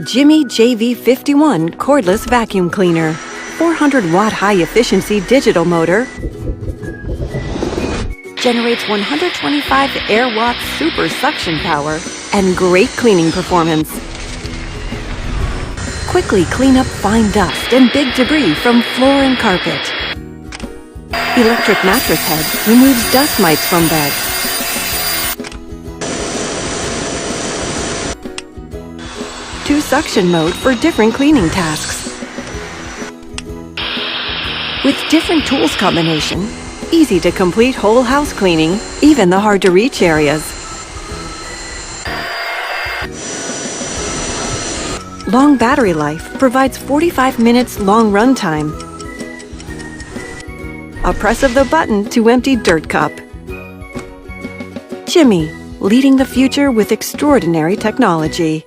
Jimmy JV51 Cordless Vacuum Cleaner. 400-watt high-efficiency digital motor. Generates 125 air watts super suction power and great cleaning performance. Quickly clean up fine dust and big debris from floor and carpet. Electric mattress head removes dust mites from bed. Two suction mode for different cleaning tasks. With different tools combination, easy to complete whole house cleaning, even the hard-to-reach areas. Long battery life provides 45 minutes long run time. A press of the button to empty dirt cup. Jimmy, leading the future with extraordinary technology.